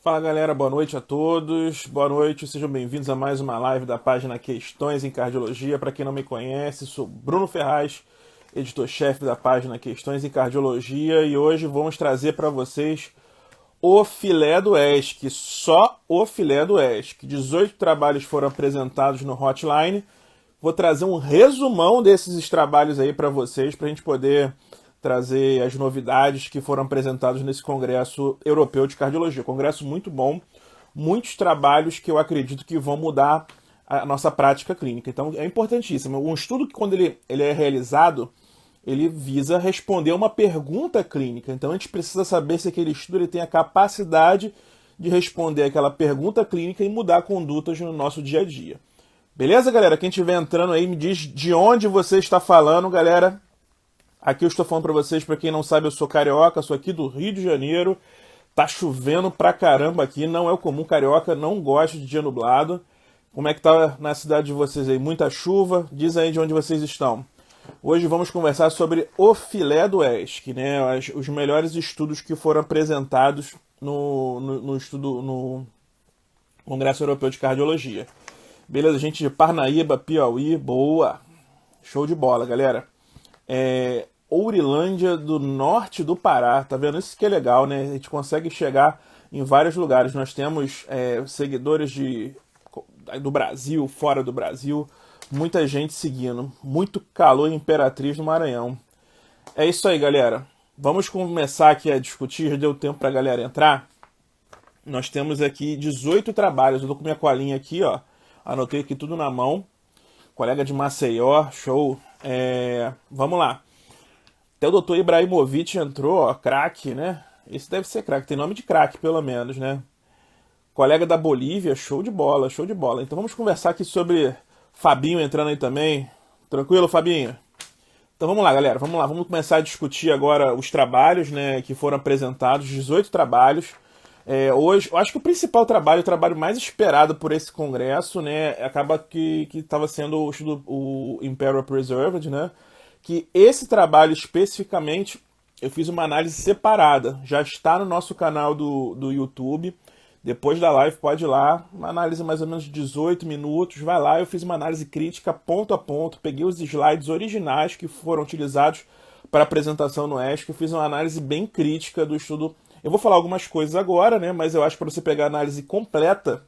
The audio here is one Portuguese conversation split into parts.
Fala galera, boa noite a todos, boa noite, sejam bem-vindos a mais uma live da página Questões em Cardiologia. Para quem não me conhece, sou Bruno Ferraz, editor-chefe da página Questões em Cardiologia, e hoje vamos trazer para vocês o filé do ESC, só o filé do ESC. 18 trabalhos foram apresentados no Hotline. Vou trazer um resumão desses trabalhos aí para vocês, para a gente poder trazer as novidades que foram apresentadas nesse Congresso Europeu de Cardiologia. Congresso muito bom, muitos trabalhos que eu acredito que vão mudar a nossa prática clínica. Então é importantíssimo. Um estudo que quando ele é realizado, ele visa responder uma pergunta clínica. Então a gente precisa saber se aquele estudo ele tem a capacidade de responder aquela pergunta clínica e mudar condutas no nosso dia a dia. Beleza, galera? Quem estiver entrando aí, me diz de onde você está falando, galera. Aqui eu estou falando para vocês, para quem não sabe, eu sou carioca, sou aqui do Rio de Janeiro. Tá chovendo pra caramba aqui, não é o comum, carioca não gosta de dia nublado. Como é que tá na cidade de vocês aí? Muita chuva? Diz aí de onde vocês estão. Hoje vamos conversar sobre o filé do ESC, né? Os melhores estudos que foram apresentados no Congresso Europeu de Cardiologia. Beleza, gente de Parnaíba, Piauí, boa! Show de bola, galera. Ourilândia do norte do Pará, tá vendo? Isso que é legal, né? A gente consegue chegar em vários lugares. Nós temos seguidores do Brasil, fora do Brasil, muita gente seguindo. Muito calor em Imperatriz, no Maranhão. É isso aí, galera. Vamos começar aqui a discutir. Já deu tempo pra galera entrar. Nós temos aqui 18 trabalhos. Eu tô com minha colinha aqui, ó. Anotei aqui tudo na mão. Colega de Maceió, show. Vamos lá. Até o doutor Ibrahimovic entrou, ó, craque, né? Esse deve ser craque, tem nome de craque, pelo menos, né? Colega da Bolívia, show de bola, show de bola. Então vamos conversar aqui sobre Fabinho entrando aí também. Tranquilo, Fabinho? Então vamos lá, galera, vamos lá. Vamos começar a discutir agora os trabalhos, né, que foram apresentados, 18 trabalhos. Hoje, eu acho que o principal trabalho, o trabalho mais esperado por esse congresso, né, acaba que estava sendo o Imperial Preserved, né, que esse trabalho especificamente, eu fiz uma análise separada, já está no nosso canal do YouTube, depois da live pode ir lá, uma análise mais ou menos de 18 minutos, vai lá, eu fiz uma análise crítica ponto a ponto, peguei os slides originais que foram utilizados para apresentação no ESC, eu fiz uma análise bem crítica do estudo. Eu vou falar algumas coisas agora, né? Mas eu acho que para você pegar a análise completa,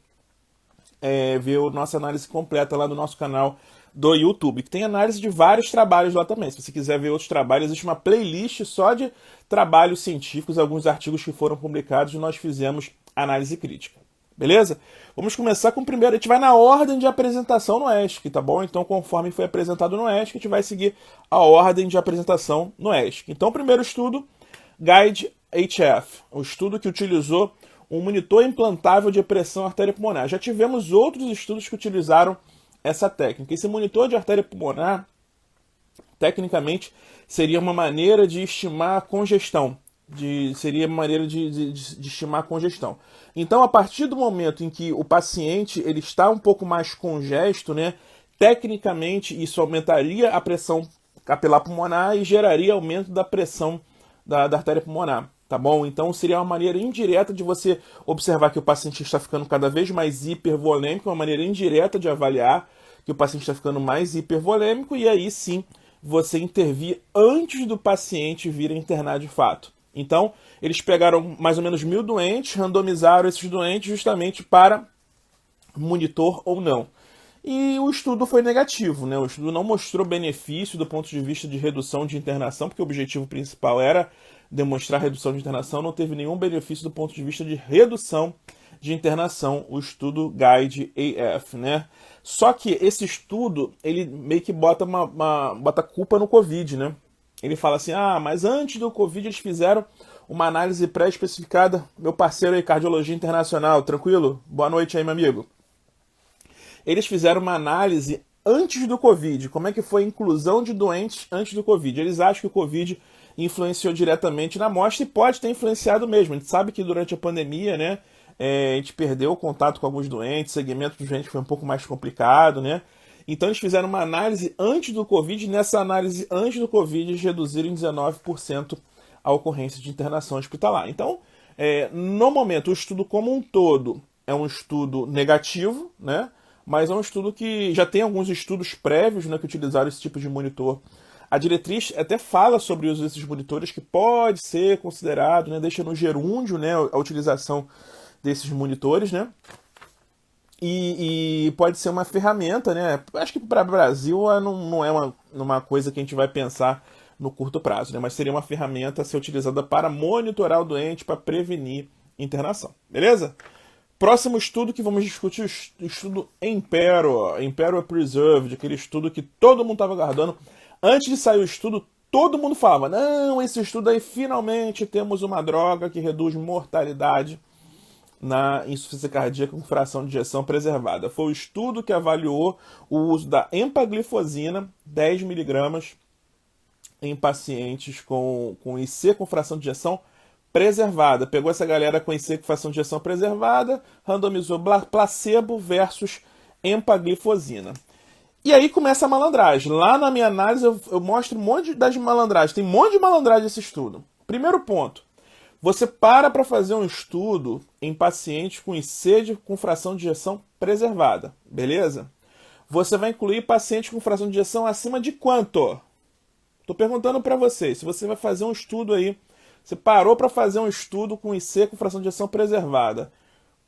ver a nossa análise completa lá no nosso canal do YouTube, que tem análise de vários trabalhos lá também. Se você quiser ver outros trabalhos, existe uma playlist só de trabalhos científicos, alguns artigos que foram publicados e nós fizemos análise crítica. Beleza? Vamos começar com o primeiro. A gente vai na ordem de apresentação no ESC, tá bom? Então, conforme foi apresentado no ESC, a gente vai seguir a ordem de apresentação no ESC. Então, o primeiro estudo, Guide HF, o estudo que utilizou um monitor implantável de pressão artéria pulmonar. Já tivemos outros estudos que utilizaram essa técnica. Esse monitor de artéria pulmonar, tecnicamente, seria uma maneira de estimar a congestão. Seria uma maneira de estimar a congestão. Então, a partir do momento em que o paciente ele está um pouco mais congesto, né, tecnicamente isso aumentaria a pressão capilar pulmonar e geraria aumento da pressão da artéria pulmonar, tá bom? Então seria uma maneira indireta de você observar que o paciente está ficando cada vez mais hipervolêmico, uma maneira indireta de avaliar que o paciente está ficando mais hipervolêmico e aí sim você intervir antes do paciente vir a internar de fato. Então, eles pegaram mais ou menos 1.000 doentes, randomizaram esses doentes justamente para monitor ou não. E o estudo foi negativo, né? O estudo não mostrou benefício do ponto de vista de redução de internação, porque o objetivo principal era demonstrar redução de internação, não teve nenhum benefício do ponto de vista de redução de internação, o estudo Guide AF, né? Só que esse estudo, ele meio que bota bota culpa no Covid, né? Ele fala assim, mas antes do Covid eles fizeram uma análise pré-especificada, meu parceiro aí, Cardiologia Internacional, tranquilo? Boa noite aí, meu amigo. Eles fizeram uma análise antes do Covid, como é que foi a inclusão de doentes antes do Covid. Eles acham que o Covid influenciou diretamente na amostra e pode ter influenciado mesmo. A gente sabe que durante a pandemia, né, a gente perdeu o contato com alguns doentes, o segmento dos doentes foi um pouco mais complicado, né? Então eles fizeram uma análise antes do Covid, e nessa análise antes do Covid eles reduziram em 19% a ocorrência de internação hospitalar. Então, No momento, o estudo como um todo é um estudo negativo, né? Mas é um estudo que já tem alguns estudos prévios, né, que utilizaram esse tipo de monitor. A diretriz até fala sobre o uso desses monitores, que pode ser considerado, né, deixa no gerúndio, né, a utilização desses monitores, né? E pode ser uma ferramenta, né? Acho que para o Brasil não é uma coisa que a gente vai pensar no curto prazo, né? Mas seria uma ferramenta a ser utilizada para monitorar o doente, para prevenir internação. Beleza? Próximo estudo que vamos discutir, o estudo Impero Preserved, aquele estudo que todo mundo estava aguardando. Antes de sair o estudo, todo mundo falava, não, esse estudo aí finalmente temos uma droga que reduz mortalidade na insuficiência cardíaca com fração de ejeção preservada. Foi o estudo que avaliou o uso da empaglifosina, 10 miligramas, em pacientes com IC com fração de ejeção preservada. Pegou essa galera com IC com fração de ejeção preservada, randomizou placebo versus empaglifosina. E aí começa a malandragem. Lá na minha análise eu mostro um monte das malandragens. Tem um monte de malandragem nesse estudo. Primeiro ponto. Você para fazer um estudo em pacientes com IC com fração de ejeção preservada, beleza? Você vai incluir pacientes com fração de ejeção acima de quanto? Estou perguntando para vocês, se você vai fazer um estudo aí, você parou para fazer um estudo com IC com fração de ejeção preservada,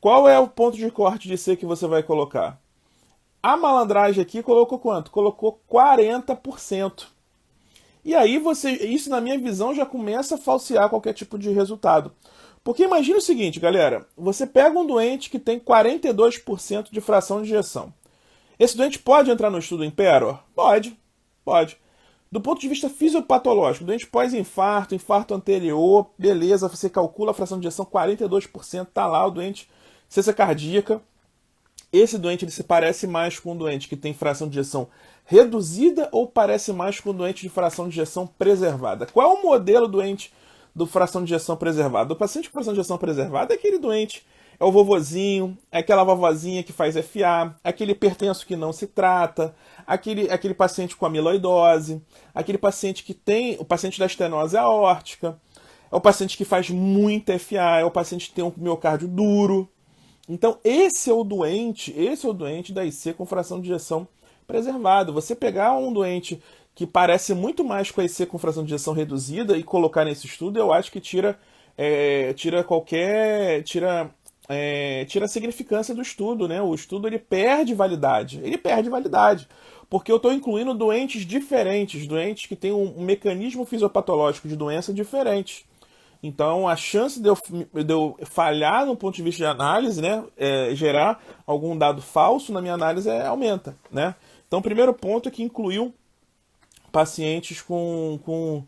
qual é o ponto de corte de IC que você vai colocar? A malandragem aqui colocou quanto? Colocou 40%. E aí isso na minha visão já começa a falsear qualquer tipo de resultado. Porque imagina o seguinte, galera, você pega um doente que tem 42% de fração de ejeção. Esse doente pode entrar no estudo Impero? Pode. Do ponto de vista fisiopatológico, doente pós-infarto, infarto anterior, beleza, você calcula a fração de ejeção 42%, tá lá o doente, insuficiência cardíaca. Esse doente ele se parece mais com um doente que tem fração de ejeção reduzida ou parece mais com um doente de fração de ejeção preservada? Qual é o modelo doente do fração de ejeção preservada? O paciente com fração de ejeção preservada é aquele doente, é o vovozinho, é aquela vovozinha que faz FA, aquele hipertenso que não se trata, aquele paciente com amiloidose, aquele paciente que tem o paciente da estenose aórtica, é o paciente que faz muita FA, é o paciente que tem um miocárdio duro. Então, esse é o doente da IC com fração de ejeção preservada. Você pegar um doente que parece muito mais com a IC com fração de ejeção reduzida e colocar nesse estudo, eu acho que tira a significância do estudo, né? O estudo ele perde validade. Porque eu estou incluindo doentes diferentes, doentes que têm um mecanismo fisiopatológico de doença diferente. Então, a chance de eu falhar no ponto de vista de análise, né, gerar algum dado falso na minha análise aumenta, né? Então, o primeiro ponto é que incluiu pacientes com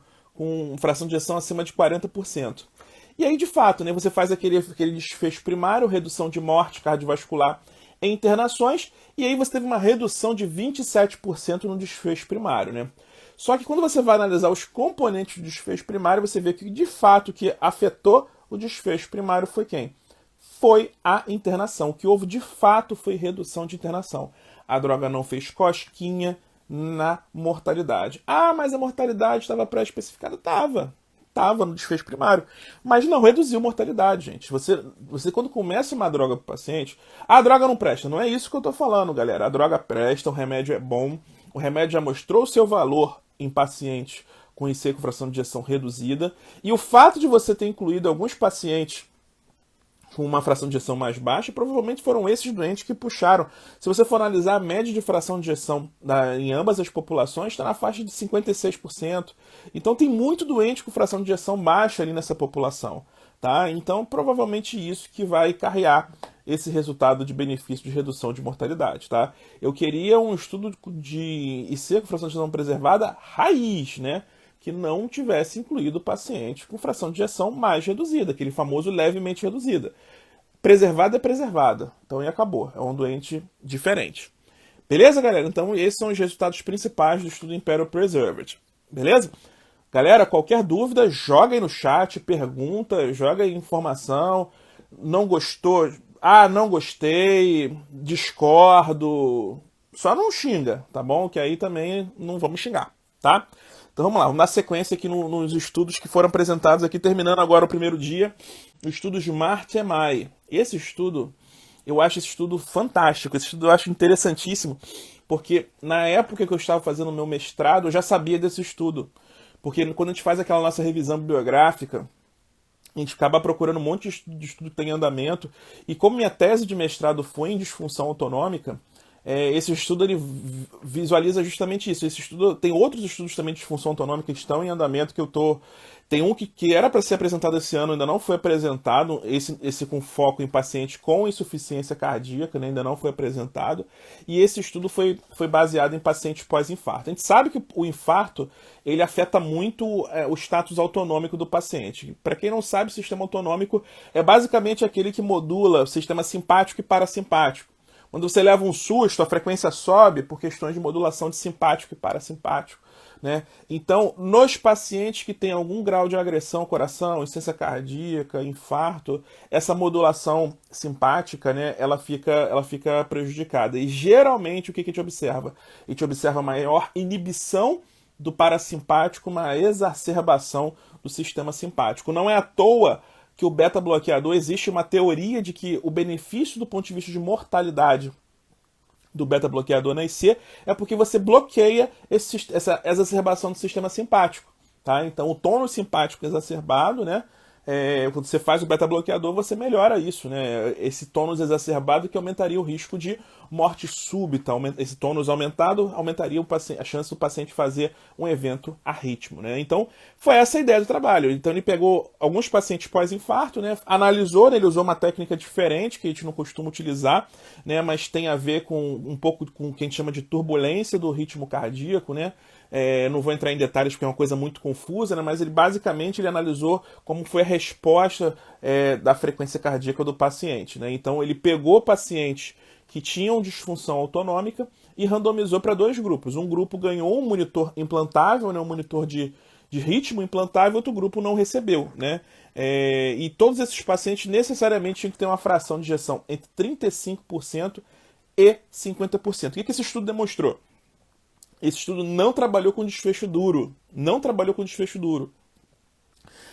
fração de ejeção acima de 40%. E aí, de fato, né, você faz aquele desfecho primário, redução de morte cardiovascular em internações, e aí você teve uma redução de 27% no desfecho primário, né? Só que quando você vai analisar os componentes do desfecho primário, você vê que de fato o que afetou o desfecho primário foi quem? Foi a internação. O que houve de fato foi redução de internação. A droga não fez cosquinha na mortalidade. Ah, mas a mortalidade estava pré-especificada? Estava no desfecho primário. Mas não reduziu mortalidade, gente. Você quando começa uma droga para o paciente, a droga não presta. Não é isso que eu estou falando, galera. A droga presta, o remédio é bom. O remédio já mostrou o seu valor em pacientes com IC com fração de ejeção reduzida. E o fato de você ter incluído alguns pacientes com uma fração de ejeção mais baixa, provavelmente foram esses doentes que puxaram. Se você for analisar a média de fração de ejeção em ambas as populações, está na faixa de 56%. Então tem muito doente com fração de ejeção baixa ali nessa população. Tá? Então provavelmente isso que vai carrear esse resultado de benefício de redução de mortalidade. Tá? Eu queria um estudo de IC com fração de ejeção preservada raiz, né? Que não tivesse incluído paciente com fração de ejeção mais reduzida, aquele famoso levemente reduzida. Preservada é preservada, então e acabou, é um doente diferente. Beleza, galera? Então esses são os resultados principais do estudo Impero Preserved. Beleza? Galera, qualquer dúvida, joga aí no chat, pergunta, joga aí informação. Não gostou? Ah, não gostei, discordo. Só não xinga, tá bom? Que aí também não vamos xingar, tá? Então vamos lá, vamos dar sequência aqui nos estudos que foram apresentados aqui, terminando agora o primeiro dia, o estudo de Marte e Mai. Esse estudo, eu acho esse estudo fantástico, esse estudo eu acho interessantíssimo, porque na época que eu estava fazendo o meu mestrado, eu já sabia desse estudo. Porque quando a gente faz aquela nossa revisão bibliográfica, a gente acaba procurando um monte de estudo que tem em andamento, e como minha tese de mestrado foi em disfunção autonômica, esse estudo ele visualiza justamente isso. Esse estudo tem outros estudos também de disfunção autonômica que estão em andamento que eu tô. Tem um que era para ser apresentado esse ano, ainda não foi apresentado, esse com foco em pacientes com insuficiência cardíaca, né, ainda não foi apresentado, e esse estudo foi baseado em pacientes pós-infarto. A gente sabe que o infarto ele afeta muito o status autonômico do paciente. Para quem não sabe, o sistema autonômico é basicamente aquele que modula o sistema simpático e parasimpático. Quando você leva um susto, a frequência sobe por questões de modulação de simpático e parasimpático, né? Então, nos pacientes que têm algum grau de agressão ao coração, insuficiência cardíaca, infarto, essa modulação simpática, né, ela fica prejudicada. E geralmente o que a gente observa? A gente observa maior inibição do parasimpático, uma exacerbação do sistema simpático. Não é à toa que o beta-bloqueador, existe uma teoria de que o benefício do ponto de vista de mortalidade do beta-bloqueador na IC é porque você bloqueia essa exacerbação do sistema simpático. Tá? Então, o tônus simpático exacerbado, né? Quando você faz o beta-bloqueador, você melhora isso, né? Esse tônus exacerbado que aumentaria o risco de morte súbita. Esse tônus aumentado aumentaria a chance do paciente fazer um evento arrítmico, né? Então, foi essa a ideia do trabalho. Então, ele pegou alguns pacientes pós-infarto, né? Analisou, né? Ele usou uma técnica diferente, que a gente não costuma utilizar, né? Mas tem a ver com um pouco com o que a gente chama de turbulência do ritmo cardíaco, né? Não vou entrar em detalhes porque é uma coisa muito confusa, né? Mas ele basicamente ele analisou como foi a resposta da frequência cardíaca do paciente, né? Então ele pegou pacientes que tinham disfunção autonômica e randomizou para dois grupos. Um grupo ganhou um monitor implantável, né? Um monitor de ritmo implantável, outro grupo não recebeu, né? E todos esses pacientes necessariamente tinham que ter uma fração de ejeção entre 35% e 50%. O que esse estudo demonstrou? Esse estudo não trabalhou com desfecho duro. Não trabalhou com desfecho duro.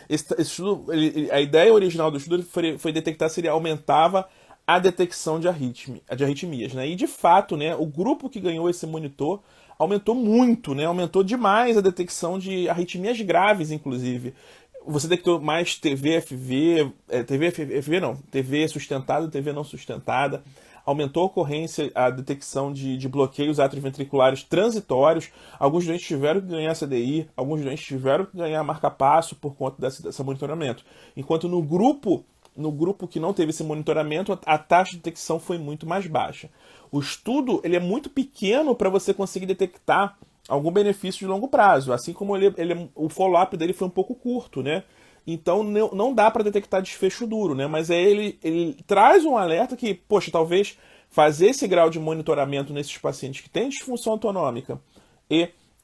Esse estudo, a ideia original do estudo foi detectar se ele aumentava a detecção de arritmias. Né? E, de fato, né, o grupo que ganhou esse monitor aumentou muito, né? Aumentou demais a detecção de arritmias graves, inclusive. Você detectou mais TVFV, TV sustentada, TV não sustentada. Aumentou a ocorrência, a detecção de bloqueios atrioventriculares transitórios. Alguns doentes tiveram que ganhar CDI, alguns doentes tiveram que ganhar marca-passo por conta desse monitoramento. Enquanto no grupo que não teve esse monitoramento, a taxa de detecção foi muito mais baixa. O estudo ele é muito pequeno para você conseguir detectar algum benefício de longo prazo, assim como o follow-up dele foi um pouco curto, né? Então não dá para detectar desfecho duro, né? Mas ele traz um alerta que, poxa, talvez fazer esse grau de monitoramento nesses pacientes que têm disfunção autonômica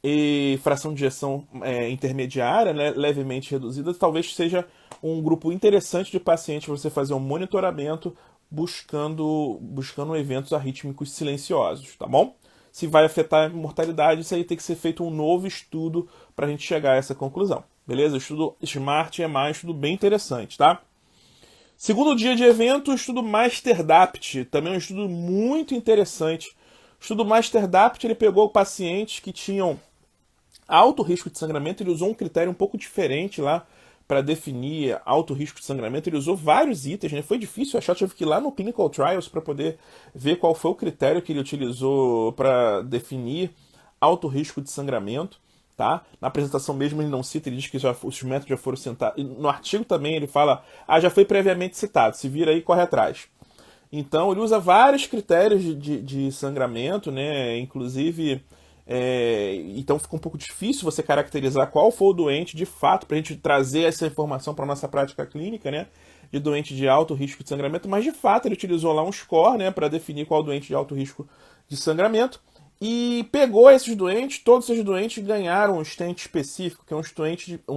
e fração de ejeção intermediária, né, levemente reduzida, talvez seja um grupo interessante de pacientes para você fazer um monitoramento buscando eventos arrítmicos silenciosos, tá bom? Se vai afetar a mortalidade, isso aí tem que ser feito um novo estudo para a gente chegar a essa conclusão. Beleza? O estudo SMART é mais um estudo bem interessante, tá? Segundo dia de evento, o estudo MasterDAPT, também um estudo muito interessante. O estudo MasterDAPT, ele pegou pacientes que tinham alto risco de sangramento, ele usou um critério um pouco diferente lá para definir alto risco de sangramento, ele usou vários itens, né? Foi difícil achar, tive que ir lá no Clinical Trials para poder ver qual foi o critério que ele utilizou para definir alto risco de sangramento. Tá? Na apresentação mesmo ele não cita, ele diz que os métodos já foram citados. No artigo também ele fala, já foi previamente citado, se vira aí, corre atrás. Então ele usa vários critérios de sangramento, né? Inclusive, então fica um pouco difícil você caracterizar qual foi o doente de fato, para a gente trazer essa informação para a nossa prática clínica, né? De doente de alto risco de sangramento, mas de fato ele utilizou lá um score, né? Para definir qual doente de alto risco de sangramento. E pegou esses doentes, todos esses doentes ganharam um stent específico, que é um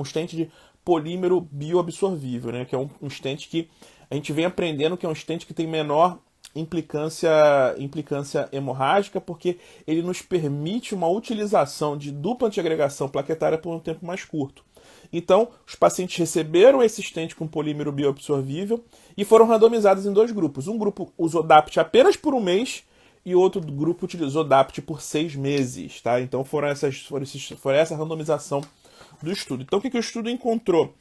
stent de polímero bioabsorvível, né? Que é um stent que a gente vem aprendendo que é um stent que tem menor implicância hemorrágica, porque ele nos permite uma utilização de dupla antiagregação plaquetária por um tempo mais curto. Então, os pacientes receberam esse stent com polímero bioabsorvível e foram randomizados em dois grupos. Um grupo usou DAPT apenas por um mês e outro grupo utilizou DAPT por 6 meses. Tá? Então, foi essa randomização do estudo. Então, o que o estudo encontrou?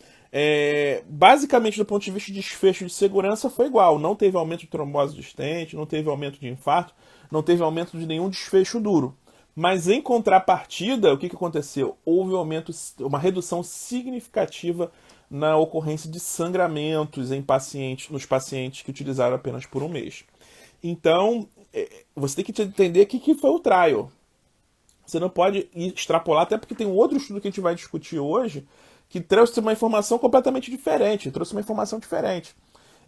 Basicamente, do ponto de vista de desfecho de segurança, foi igual. Não teve aumento de trombose do stent, não teve aumento de infarto, não teve aumento de nenhum desfecho duro. Mas em contrapartida, o que aconteceu? Houve uma redução significativa na ocorrência de sangramentos nos pacientes que utilizaram apenas por um mês. Então, você tem que entender o que foi o trial. Você não pode extrapolar, até porque tem um outro estudo que a gente vai discutir hoje, que trouxe uma informação completamente diferente,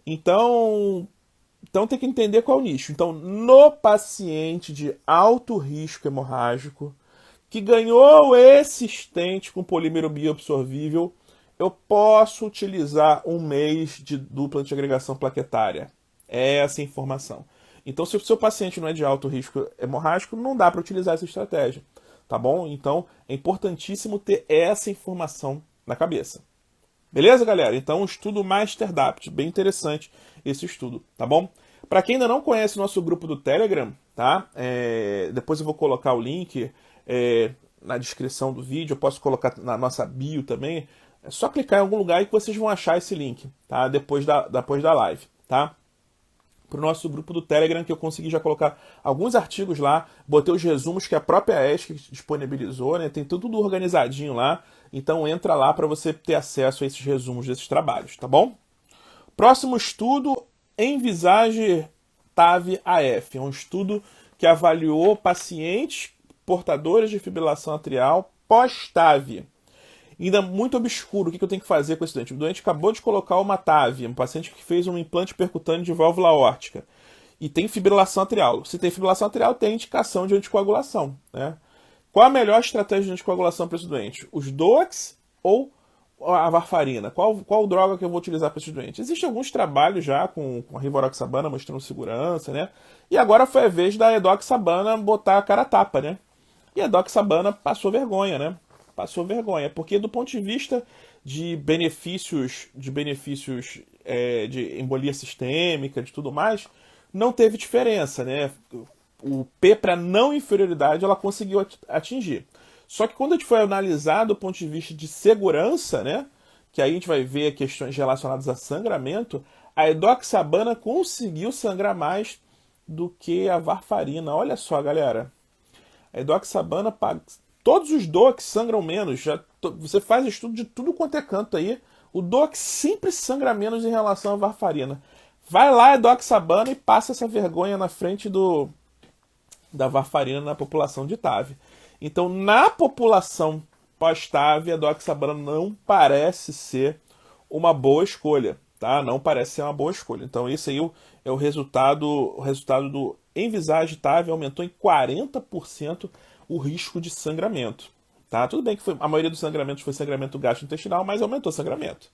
Então tem que entender qual é o nicho. Então, no paciente de alto risco hemorrágico, que ganhou esse stent com polímero bioabsorvível, eu posso utilizar um mês de dupla antiagregação plaquetária. É essa a informação. Então, se o seu paciente não é de alto risco hemorrágico, não dá para utilizar essa estratégia. Tá bom? Então, é importantíssimo ter essa informação na cabeça. Beleza, galera? Então, um estudo MasterDapt, bem interessante esse estudo, tá bom? Para quem ainda não conhece o nosso grupo do Telegram, tá? Depois eu vou colocar o link na descrição do vídeo, eu posso colocar na nossa bio também. É só clicar em algum lugar e que vocês vão achar esse link, tá? Depois da live, tá? Para o nosso grupo do Telegram, que eu consegui já colocar alguns artigos lá, botei os resumos que a própria ESC disponibilizou, né? Tem tudo organizadinho lá, então entra lá para você ter acesso a esses resumos desses trabalhos, tá bom? Próximo estudo, Envisage TAV-AF, é um estudo que avaliou pacientes portadores de fibrilação atrial pós-TAV. Ainda muito obscuro, o que eu tenho que fazer com esse doente? O doente acabou de colocar uma TAV, um paciente que fez um implante percutâneo de válvula aórtica e tem fibrilação atrial. Se tem fibrilação atrial, tem indicação de anticoagulação, né? Qual a melhor estratégia de anticoagulação para esse doente? Os DOACs ou a varfarina? Qual droga que eu vou utilizar para esse doente? Existem alguns trabalhos já com a rivaroxabana mostrando segurança, né? E agora foi a vez da edoxabana botar a cara a tapa, né? E a edoxabana passou vergonha, né? Passou vergonha, porque do ponto de vista de benefícios de embolia sistêmica, de tudo mais, não teve diferença, né? O P para não inferioridade ela conseguiu atingir. Só que quando a gente foi analisar do ponto de vista de segurança, né? Que aí a gente vai ver questões relacionadas a sangramento, a edoxabana conseguiu sangrar mais do que a varfarina. Olha só, galera. A edoxabana todos os DOACs sangram menos. Você faz estudo de tudo quanto é canto aí. O DOAC sempre sangra menos em relação à varfarina. Vai lá, edoxabana, e passa essa vergonha na frente da varfarina na população de TAV. Então, na população pós-TAV, a edoxabana não parece ser uma boa escolha. Tá? Não parece ser uma boa escolha. Então, esse aí é o resultado do Envisage TAV, aumentou em 40% o risco de sangramento. Tá? Tudo bem que a maioria dos sangramentos foi sangramento gastrointestinal, mas aumentou o sangramento.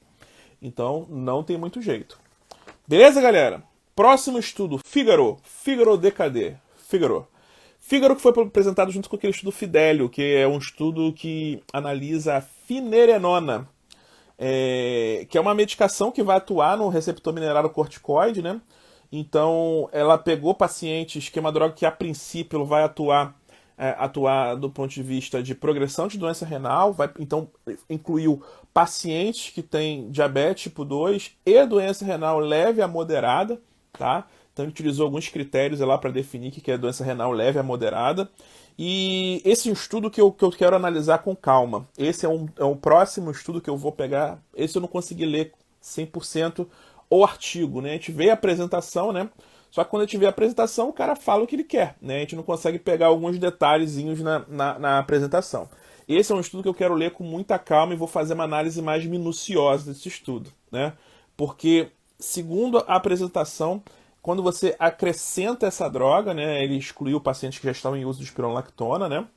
Então, não tem muito jeito. Beleza, galera? Próximo estudo, Figaro DKD. Figaro que foi apresentado junto com aquele estudo Fidelio, que é um estudo que analisa a finerenona, que é uma medicação que vai atuar no receptor minerário corticoide, né? Então, ela pegou pacientes, que é uma droga que a princípio vai atuar do ponto de vista de progressão de doença renal, então incluiu pacientes que têm diabetes tipo 2 e doença renal leve a moderada, tá? Então ele utilizou alguns critérios lá para definir o que é doença renal leve a moderada. E esse é um estudo que eu quero analisar com calma. Esse é um próximo estudo que eu vou pegar. Esse eu não consegui ler 100% o artigo, né? A gente vê a apresentação, né? Só que quando a gente vê a apresentação, o cara fala o que ele quer, né? A gente não consegue pegar alguns detalhezinhos na apresentação. Esse é um estudo que eu quero ler com muita calma e vou fazer uma análise mais minuciosa desse estudo, né? Porque, segundo a apresentação, quando você acrescenta essa droga, né? Ele excluiu pacientes que já estavam em uso de espironolactona, né?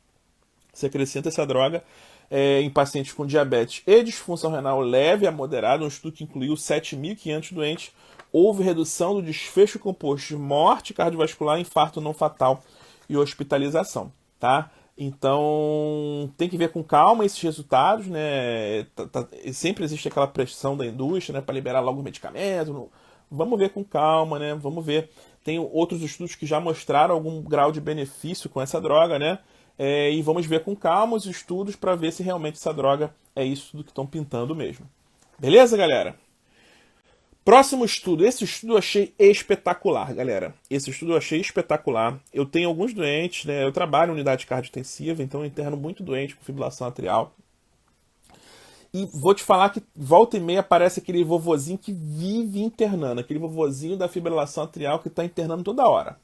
Você acrescenta essa droga em pacientes com diabetes e disfunção renal leve a moderada, um estudo que incluiu 7.500 doentes houve redução do desfecho composto de morte cardiovascular, infarto não fatal e hospitalização, tá? Então, tem que ver com calma esses resultados, né? Sempre existe aquela pressão da indústria, né, para liberar logo o medicamento. Vamos ver com calma, né? Vamos ver. Tem outros estudos que já mostraram algum grau de benefício com essa droga, né? E vamos ver com calma os estudos para ver se realmente essa droga é isso do que estão pintando mesmo. Beleza, galera? Próximo estudo. Esse estudo eu achei espetacular, galera. Esse estudo eu achei espetacular. Eu tenho alguns doentes, né? Eu trabalho em unidade cardiointensiva, então eu interno muito doente com fibrilação atrial. E vou te falar que volta e meia aparece aquele vovozinho que vive internando, aquele vovozinho da fibrilação atrial que está internando toda hora.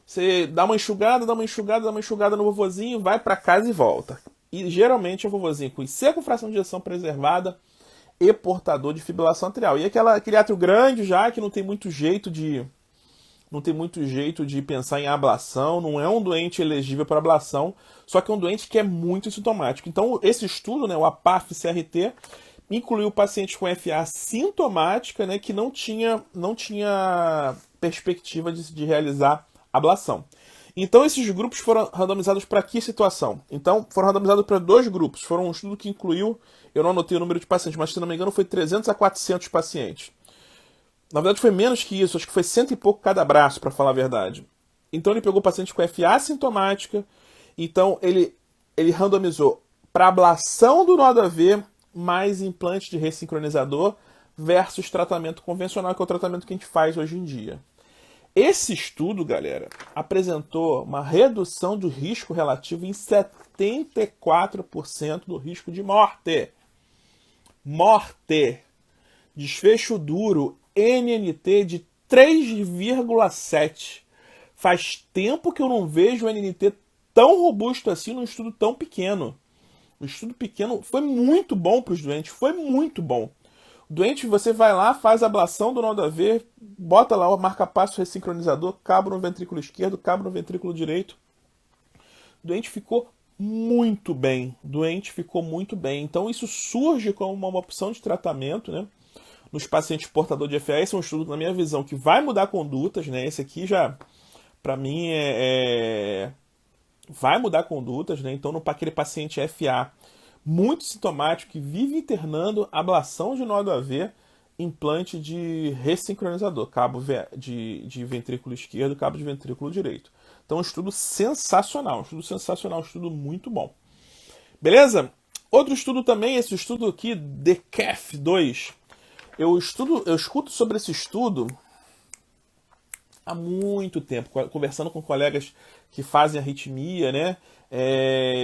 Você dá uma enxugada, dá uma enxugada, dá uma enxugada no vovozinho, vai para casa e volta. E geralmente é o vovozinho com IC com fração de ejeção preservada e portador de fibrilação atrial. E aquele átrio grande já, que não tem muito jeito de pensar em ablação, não é um doente elegível para ablação, só que é um doente que é muito sintomático. Então, esse estudo, né, o APAF-CRT, incluiu pacientes com FA sintomática, né, que não tinha perspectiva de realizar ablação. Então, esses grupos foram randomizados para que situação? Então, foram randomizados para 2 grupos. Foram um estudo que incluiu, eu não anotei o número de pacientes, mas se não me engano foi 300 a 400 pacientes. Na verdade foi menos que isso, acho que foi 100 e pouco cada braço, para falar a verdade. Então ele pegou pacientes com FA sintomática, então ele randomizou para ablação do nó do AV mais implante de ressincronizador versus tratamento convencional, que é o tratamento que a gente faz hoje em dia. Esse estudo, galera, apresentou uma redução do risco relativo em 74% do risco de morte. Morte. Desfecho duro, NNT de 3,7. Faz tempo que eu não vejo o NNT tão robusto assim num estudo tão pequeno. O estudo pequeno foi muito bom para os doentes, foi muito bom. O doente, você vai lá, faz a ablação do nó do AV, bota lá o marca-passo ressincronizador, cabo no ventrículo esquerdo, cabo no ventrículo direito. O doente ficou muito bem. Então isso surge como uma opção de tratamento, né, nos pacientes portadores de FA. Esse é um estudo, na minha visão, que vai mudar condutas, né? Esse aqui já, para mim, vai mudar condutas, né? Então, para aquele paciente FA muito sintomático, que vive internando, ablação de nó do AV, implante de ressincronizador, cabo de ventrículo esquerdo, cabo de ventrículo direito. Então, um estudo sensacional, um estudo muito bom. Beleza? Outro estudo também, esse estudo aqui, DECAF2. Eu escuto sobre esse estudo há muito tempo, conversando com colegas que fazem arritmia, né?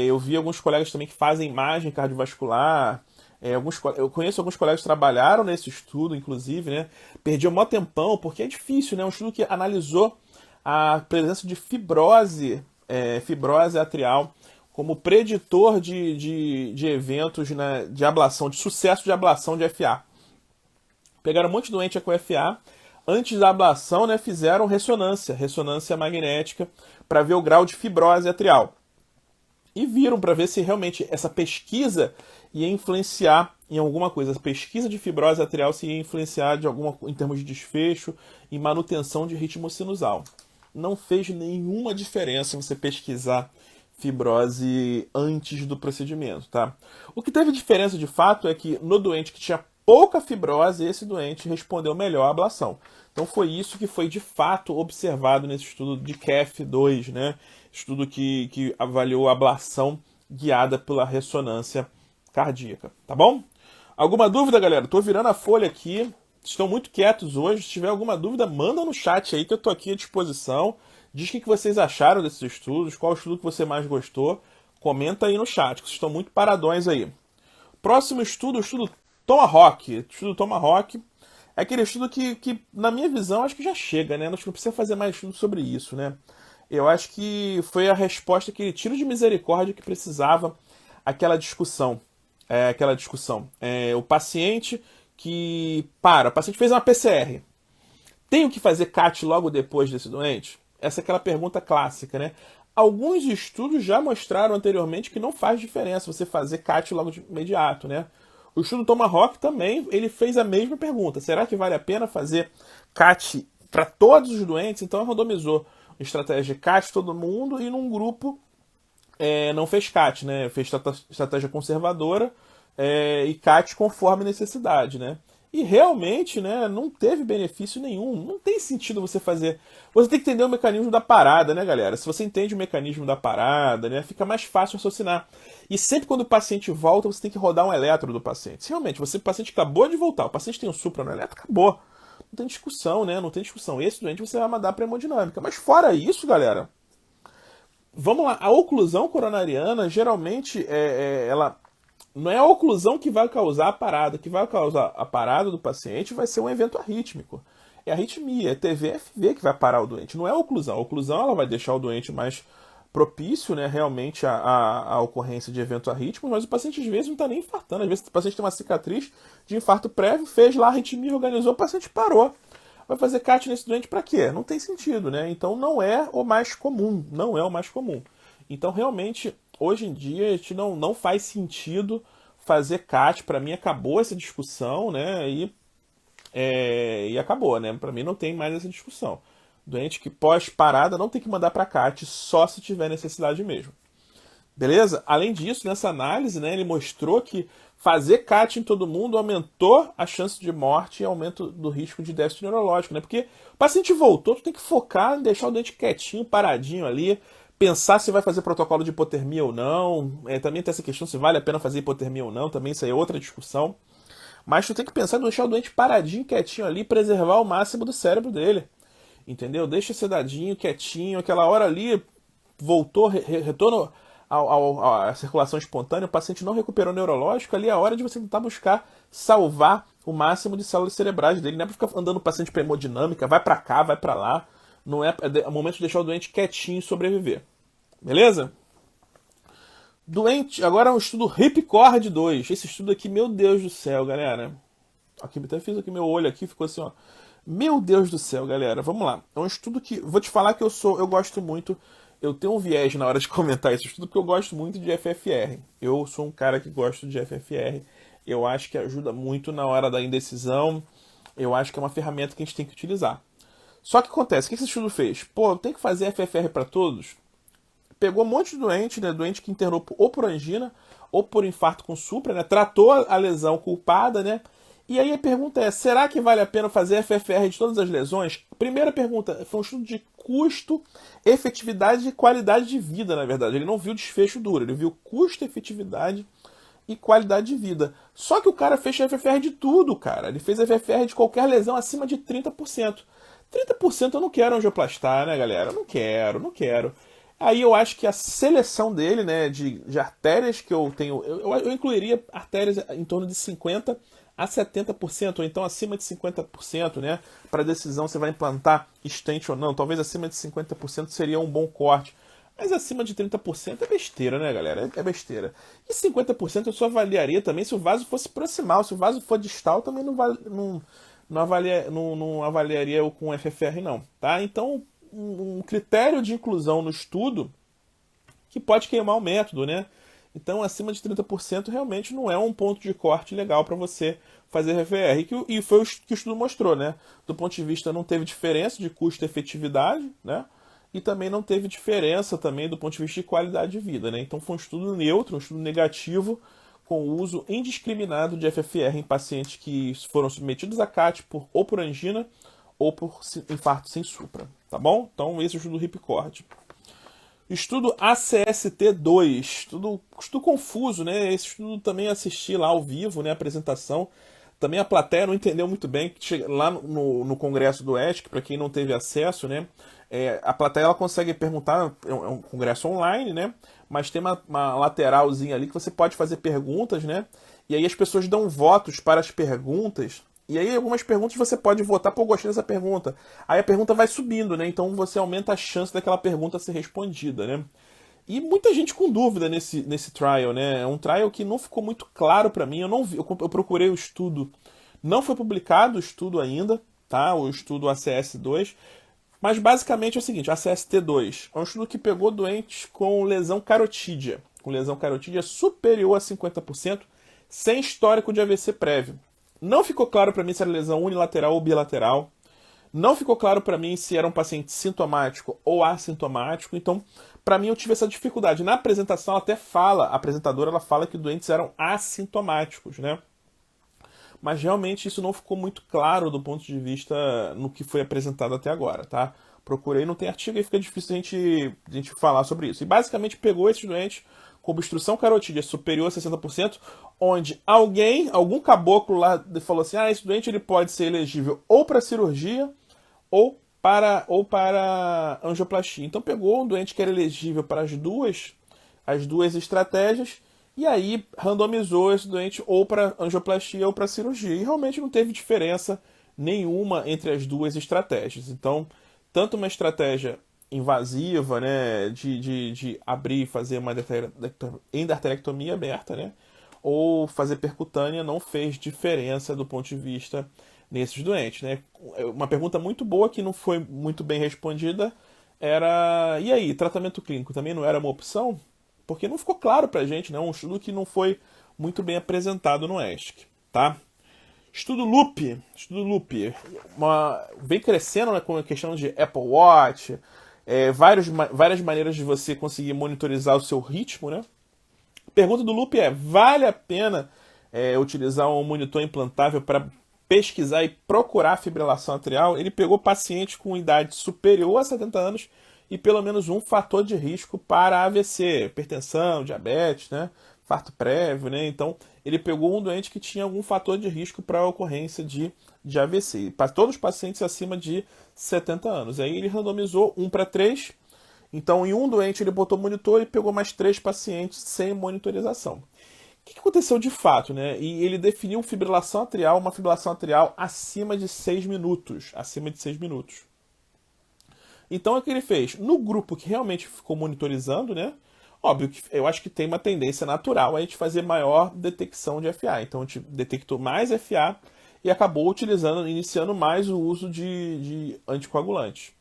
Eu vi alguns colegas também que fazem imagem cardiovascular. Eu conheço alguns colegas que trabalharam nesse estudo, inclusive, né? Perdi um maior tempão, porque é difícil, né? Um estudo que analisou a presença de fibrose atrial como preditor de eventos, né, de ablação, de sucesso de ablação de FA. Pegaram um monte de doente com FA, antes da ablação, né, fizeram ressonância magnética, para ver o grau de fibrose atrial. E viram para ver se realmente essa pesquisa ia influenciar em alguma coisa. A pesquisa de fibrose atrial se ia influenciar em termos de desfecho e manutenção de ritmo sinusal. Não fez nenhuma diferença você pesquisar fibrose antes do procedimento, tá? O que teve diferença de fato é que no doente que tinha pouca fibrose, esse doente respondeu melhor à ablação. Então foi isso que foi de fato observado nesse estudo de CAF2, né? Estudo que avaliou a ablação guiada pela ressonância cardíaca, tá bom? Alguma dúvida, galera? Tô virando a folha aqui. Estão muito quietos hoje. Se tiver alguma dúvida, manda no chat aí que eu tô aqui à disposição. Diz o que vocês acharam desses estudos, qual estudo que você mais gostou. Comenta aí no chat, que vocês estão muito paradões aí. Próximo estudo, o estudo Tomahawk. O estudo Tomahawk é aquele estudo que, na minha visão, acho que já chega, né? Acho que não precisa fazer mais estudo sobre isso, né? Eu acho que foi a resposta, aquele tiro de misericórdia que precisava aquela discussão. O paciente o paciente fez uma PCR. Tenho que fazer CAT logo depois desse doente? Essa é aquela pergunta clássica, né? Alguns estudos já mostraram anteriormente que não faz diferença você fazer CAT logo de imediato, né? O estudo Tomahawk também, ele fez a mesma pergunta. Será que vale a pena fazer CAT para todos os doentes? Então randomizou estratégia de CAT todo mundo e num grupo não fez CAT, né? Fez estratégia conservadora e CAT conforme necessidade, né? E realmente, né, não teve benefício nenhum. Não tem sentido você fazer. Você tem que entender o mecanismo da parada, né, galera? Se você entende o mecanismo da parada, né, fica mais fácil raciocinar. E sempre quando o paciente volta, você tem que rodar um eletro do paciente. Se realmente o paciente acabou de voltar, o paciente tem um supra no eletro, acabou. Não tem discussão, né? Não tem discussão. Esse doente você vai mandar para hemodinâmica. Mas fora isso, galera, vamos lá. A oclusão coronariana, geralmente, ela não é a oclusão que vai causar a parada. O que vai causar a parada do paciente vai ser um evento arrítmico. É arritmia, é TVFV que vai parar o doente. Não é a oclusão. A oclusão ela vai deixar o doente mais propício, né, realmente à ocorrência de evento arrítmico, mas o paciente às vezes não está nem infartando. Às vezes o paciente tem uma cicatriz de infarto prévio, fez lá a arritmia, organizou, o paciente parou. Vai fazer CAT nesse doente para quê? Não tem sentido, né? Então não é o mais comum. Não é o mais comum. Então realmente, hoje em dia, a gente não faz sentido fazer CAT. Para mim acabou essa discussão, né? E acabou, né? Para mim não tem mais essa discussão. Doente que pós-parada não tem que mandar para CAT, só se tiver necessidade mesmo. Beleza? Além disso, nessa análise, né, ele mostrou que fazer CAT em todo mundo aumentou a chance de morte e aumento do risco de déficit neurológico, né? Porque o paciente voltou, tu tem que focar em deixar o dente quietinho, paradinho ali, pensar se vai fazer protocolo de hipotermia ou não. Também tem essa questão se vale a pena fazer hipotermia ou não, também isso aí é outra discussão. Mas tu tem que pensar em deixar o doente paradinho, quietinho ali, preservar o máximo do cérebro dele. Entendeu? Deixa sedadinho, quietinho, aquela hora ali, voltou, retorno à circulação espontânea, o paciente não recuperou o neurológico, ali é a hora de você tentar buscar salvar o máximo de células cerebrais dele. Não é pra ficar andando o paciente para hemodinâmica, vai para cá, vai para lá. Não é o momento de deixar o doente quietinho e sobreviver. Beleza? Doente, agora é um estudo Ripcord 2. Esse estudo aqui, meu Deus do céu, galera. Aqui, até fiz aqui meu olho aqui, ficou assim, ó. Meu Deus do céu, galera, vamos lá. É um estudo que, vou te falar que eu gosto muito, eu tenho um viés na hora de comentar esse estudo, porque eu gosto muito de FFR. Eu sou um cara que gosta de FFR, eu acho que ajuda muito na hora da indecisão, eu acho que é uma ferramenta que a gente tem que utilizar. Só que acontece, o que esse estudo fez? Pô, tem que fazer FFR para todos? Pegou um monte de doente, né, doente que internou ou por angina, ou por infarto com supra, né, tratou a lesão culpada, né, e aí a pergunta é, será que vale a pena fazer FFR de todas as lesões? Primeira pergunta, foi um estudo de custo, efetividade e qualidade de vida, na verdade. Ele não viu desfecho duro, ele viu custo, efetividade e qualidade de vida. Só que o cara fez FFR de tudo, cara. Ele fez FFR de qualquer lesão acima de 30%. 30% eu não quero angioplastar, né, galera? Eu não quero. Aí eu acho que a seleção dele, né, de artérias que eu tenho, eu incluiria artérias em torno de 50% a 70%, ou então acima de 50%, né? Para decisão se vai implantar stent ou não. Talvez acima de 50% seria um bom corte. Mas acima de 30% é besteira, né, galera? É besteira. E 50% eu só avaliaria também se o vaso fosse proximal. Se o vaso for distal, também não avaliaria eu com FFR, não. Tá? Então, um critério de inclusão no estudo que pode queimar o método, né? Então, acima de 30% realmente não é um ponto de corte legal para você fazer FFR. E foi o que o estudo mostrou, né? Do ponto de vista, não teve diferença de custo e efetividade, né? E também não teve diferença também do ponto de vista de qualidade de vida, né? Então, foi um estudo neutro, um estudo negativo, com o uso indiscriminado de FFR em pacientes que foram submetidos a CAT ou por angina ou por infarto sem supra, tá bom? Então, esse é o estudo Ripcord. Estudo ACST2, estudo confuso, né? Esse estudo também assisti lá ao vivo, né? A apresentação. Também a plateia não entendeu muito bem. Lá no congresso do ESC, para quem não teve acesso, né? A plateia ela consegue perguntar, é um congresso online, né? Mas tem uma lateralzinha ali que você pode fazer perguntas, né? E aí as pessoas dão votos para as perguntas. E aí algumas perguntas você pode votar, pô, gostei dessa pergunta. Aí a pergunta vai subindo, né? Então você aumenta a chance daquela pergunta ser respondida, né? E muita gente com dúvida nesse trial, né? É um trial que não ficou muito claro para mim. Eu não vi, eu procurei o estudo, não foi publicado o estudo ainda, tá? O estudo ACS2. Mas basicamente é o seguinte, ACST2 é um estudo que pegou doentes com lesão carotídea superior a 50%, sem histórico de AVC prévio. Não ficou claro para mim se era lesão unilateral ou bilateral. Não ficou claro para mim se era um paciente sintomático ou assintomático. Então, para mim, eu tive essa dificuldade. Na apresentação, ela até fala, a apresentadora ela fala que os doentes eram assintomáticos, né? Mas realmente isso não ficou muito claro do ponto de vista no que foi apresentado até agora, tá? Procurei, não tem artigo e fica difícil a gente falar sobre isso. E basicamente pegou esses doentes com obstrução carotídea superior a 60%, onde algum caboclo lá falou assim, esse doente ele pode ser elegível ou para cirurgia ou para angioplastia. Então pegou um doente que era elegível para as duas estratégias e aí randomizou esse doente ou para angioplastia ou para cirurgia. E realmente não teve diferença nenhuma entre as duas estratégias. Então, tanto uma estratégia invasiva, né, de abrir e fazer uma endarterectomia aberta, né, ou fazer percutânea não fez diferença do ponto de vista nesses doentes, né. Uma pergunta muito boa que não foi muito bem respondida era, e aí, tratamento clínico também não era uma opção? Porque não ficou claro pra gente, né, um estudo que não foi muito bem apresentado no ESC, tá? Estudo Loop, vem crescendo, né, com a questão de Apple Watch, várias maneiras de você conseguir monitorizar o seu ritmo, né? A pergunta do Loop é, vale a pena utilizar um monitor implantável para pesquisar e procurar fibrilação atrial? Ele pegou pacientes com idade superior a 70 anos e pelo menos um fator de risco para AVC, hipertensão, diabetes, né? Infarto prévio, né? Então, ele pegou um doente que tinha algum fator de risco para a ocorrência de AVC. Para todos os pacientes acima de 70 anos. Aí ele randomizou 1:3. Então, em um doente ele botou monitor e pegou mais 3 pacientes sem monitorização. O que aconteceu de fato, né? E ele definiu fibrilação atrial, uma fibrilação atrial acima de 6 minutos. Acima de 6 minutos. Então, o que ele fez? No grupo que realmente ficou monitorizando, né? Óbvio que eu acho que tem uma tendência natural a gente fazer maior detecção de FA. Então, a gente detectou mais FA e acabou iniciando mais o uso de anticoagulantes.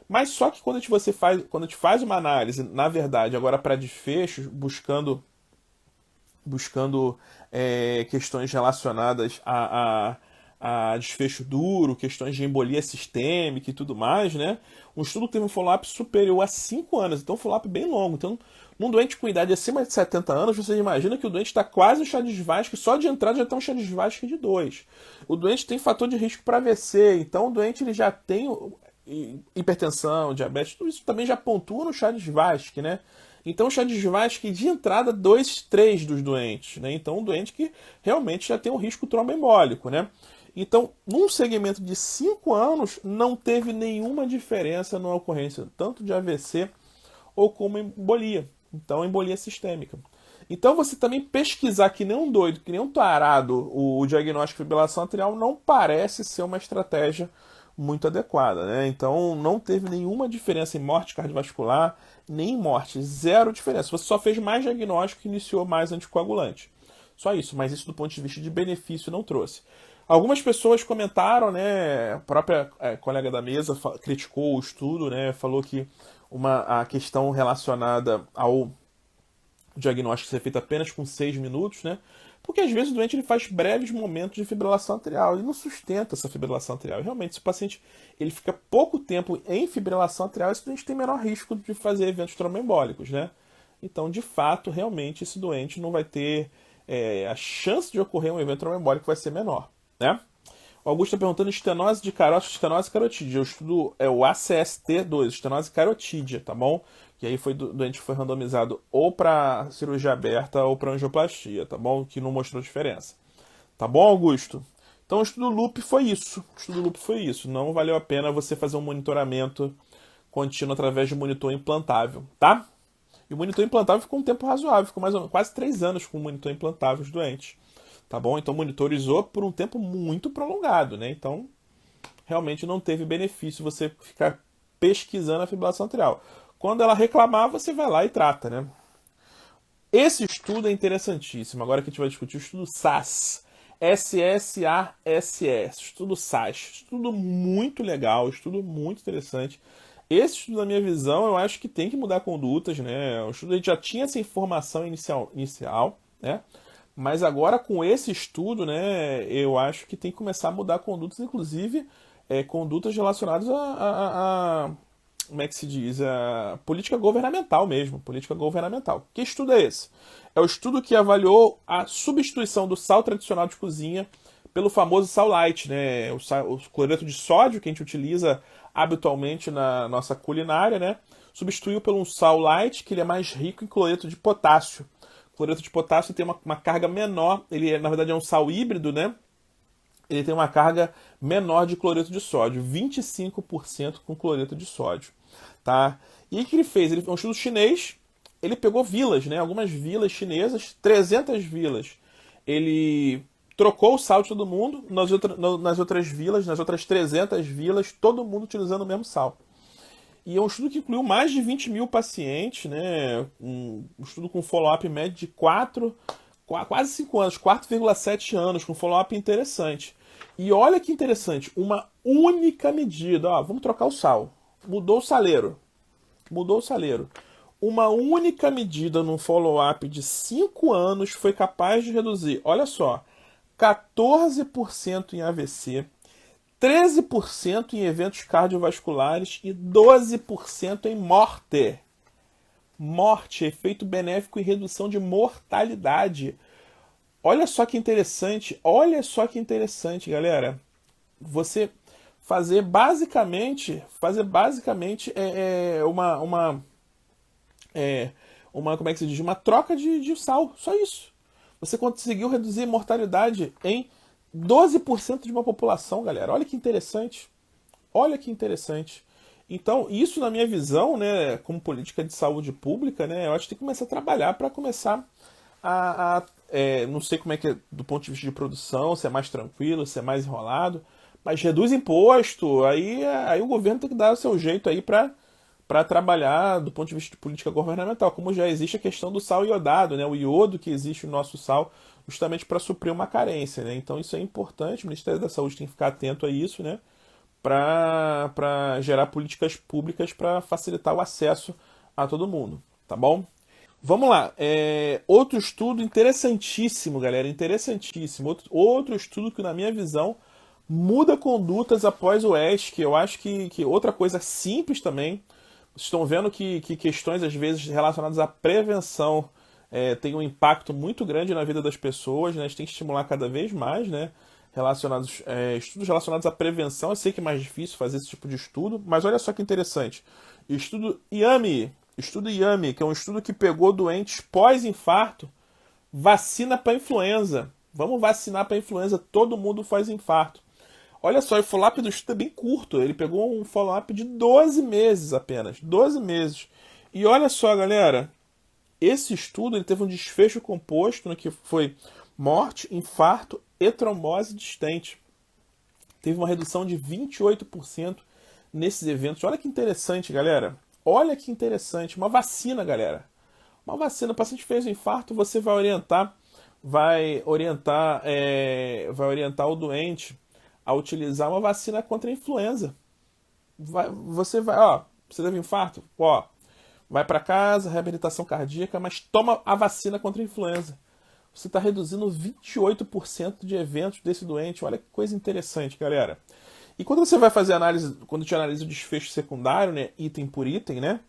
Mas só que quando a gente faz uma análise, na verdade, agora para desfechos, buscando questões relacionadas a desfecho duro, questões de embolia sistêmica e tudo mais, né? Um estudo que teve um follow-up superior a 5 anos, então um follow-up bem longo. Então, num doente com idade acima de 70 anos, você imagina que o doente está quase no Chades-Vasque, só de entrada já está um Chades-Vasque de 2. O doente tem fator de risco para AVC, então o doente ele já tem hipertensão, diabetes, tudo isso também já pontua no Chades-Vasque, né? Então o Chades-Vasque de entrada 2, 3 dos doentes, né? Então um doente que realmente já tem um risco tromboembólico, né? Então, num segmento de 5 anos, não teve nenhuma diferença na ocorrência tanto de AVC ou como embolia. Então, embolia sistêmica. Então, você também pesquisar que nem um doido, que nem um tarado, o diagnóstico de fibrilação atrial não parece ser uma estratégia muito adequada, né? Então, não teve nenhuma diferença em morte cardiovascular, nem em morte. Zero diferença. Você só fez mais diagnóstico e iniciou mais anticoagulante. Só isso, mas isso do ponto de vista de benefício não trouxe. Algumas pessoas comentaram, né, a própria colega da mesa criticou o estudo, né, falou que a questão relacionada ao diagnóstico ser feito apenas com 6 minutos, né, porque às vezes o doente ele faz breves momentos de fibrilação atrial, ele não sustenta essa fibrilação atrial. E, realmente, se o paciente ele fica pouco tempo em fibrilação atrial, esse doente tem menor risco de fazer eventos tromboembólicos, né. Então, de fato, realmente, esse doente não vai ter a chance de ocorrer um evento tromboembólico vai ser menor, né? O Augusto está perguntando estenose de carótida, estenose carotídea. Eu estudo o ACST2, estenose carotídea, tá bom? E aí o doente foi randomizado ou para cirurgia aberta ou para angioplastia, tá bom? Que não mostrou diferença. Tá bom, Augusto? Então o estudo Loop foi isso. O estudo Loop foi isso. Não valeu a pena você fazer um monitoramento contínuo através de monitor implantável, tá? E o monitor implantável ficou um tempo razoável, ficou mais ou menos quase 3 anos com o monitor implantável os doentes. Tá bom? Então monitorizou por um tempo muito prolongado, né? Então, realmente não teve benefício você ficar pesquisando a fibrilação atrial. Quando ela reclamar, você vai lá e trata, né? Esse estudo é interessantíssimo. Agora que a gente vai discutir o estudo SAS. SSASS. Estudo SAS. Estudo muito legal, estudo muito interessante. Esse estudo, na minha visão, eu acho que tem que mudar condutas, né? O estudo já tinha essa informação inicial, né? Mas agora com esse estudo, né, eu acho que tem que começar a mudar condutas, inclusive condutas relacionadas como é que se diz? A política governamental mesmo, política governamental. Que estudo é esse? É o estudo que avaliou a substituição do sal tradicional de cozinha pelo famoso sal light, né? O cloreto de sódio que a gente utiliza habitualmente na nossa culinária, né? Substituiu por um sal light que ele é mais rico em cloreto de potássio. O cloreto de potássio tem uma carga menor, ele na verdade é um sal híbrido, né? Ele tem uma carga menor de cloreto de sódio, 25% com cloreto de sódio, tá? E o que ele fez? Ele é um estudo chinês, ele pegou vilas, né? Algumas vilas chinesas, 300 vilas. Ele trocou o sal de todo mundo, nas outras vilas, nas outras 300 vilas, todo mundo utilizando o mesmo sal. E é um estudo que incluiu mais de 20 mil pacientes, né? Um estudo com follow-up médio de quase 5 anos, 4,7 anos, com follow-up interessante. E olha que interessante, uma única medida, ó, vamos trocar o sal. Mudou o saleiro. Mudou o saleiro. Uma única medida num follow-up de 5 anos foi capaz de reduzir, olha só, 14% em AVC, 13% em eventos cardiovasculares e 12% em morte. Morte, efeito benéfico e redução de mortalidade. Olha só que interessante, galera. Você fazer basicamente como é que se diz? Uma troca de sal, só isso. Você conseguiu reduzir mortalidade em 12% de uma população, galera. Olha que interessante. Olha que interessante. Então, isso na minha visão, né, como política de saúde pública, né, eu acho que tem que começar a trabalhar para começar não sei como é que é do ponto de vista de produção, se é mais tranquilo, se é mais enrolado, mas reduz imposto, aí o governo tem que dar o seu jeito aí para trabalhar do ponto de vista de política governamental, como já existe a questão do sal iodado, né, o iodo que existe no nosso sal, justamente para suprir uma carência, né, então isso é importante, o Ministério da Saúde tem que ficar atento a isso, né, para gerar políticas públicas para facilitar o acesso a todo mundo, tá bom? Vamos lá, outro estudo interessantíssimo, galera, interessantíssimo. Outro estudo que, na minha visão, muda condutas após o ESC. Eu acho que outra coisa simples também, vocês estão vendo que questões, às vezes, relacionadas à prevenção têm um impacto muito grande na vida das pessoas, né? A gente tem que estimular cada vez mais, né? Estudos relacionados à prevenção. Eu sei que é mais difícil fazer esse tipo de estudo, mas olha só que interessante. Estudo IAMI, que é um estudo que pegou doentes pós-infarto, vacina para influenza. Vamos vacinar para influenza, todo mundo faz infarto. Olha só, o follow-up do estudo é bem curto. Ele pegou um follow-up de 12 meses apenas. 12 meses. E olha só, galera, esse estudo ele teve um desfecho composto, né, que foi morte, infarto e trombose disstente. Teve uma redução de 28% nesses eventos. Olha que interessante, galera. Olha que interessante. Uma vacina, galera. Uma vacina. O paciente fez um infarto, você vai orientar o doente a utilizar uma vacina contra a influenza. Você teve infarto? Ó, vai para casa, reabilitação cardíaca, mas toma a vacina contra a influenza. Você está reduzindo 28% de eventos desse doente. Olha que coisa interessante, galera. E quando você vai fazer análise, quando a gente analisa o desfecho secundário, né, item por item, né,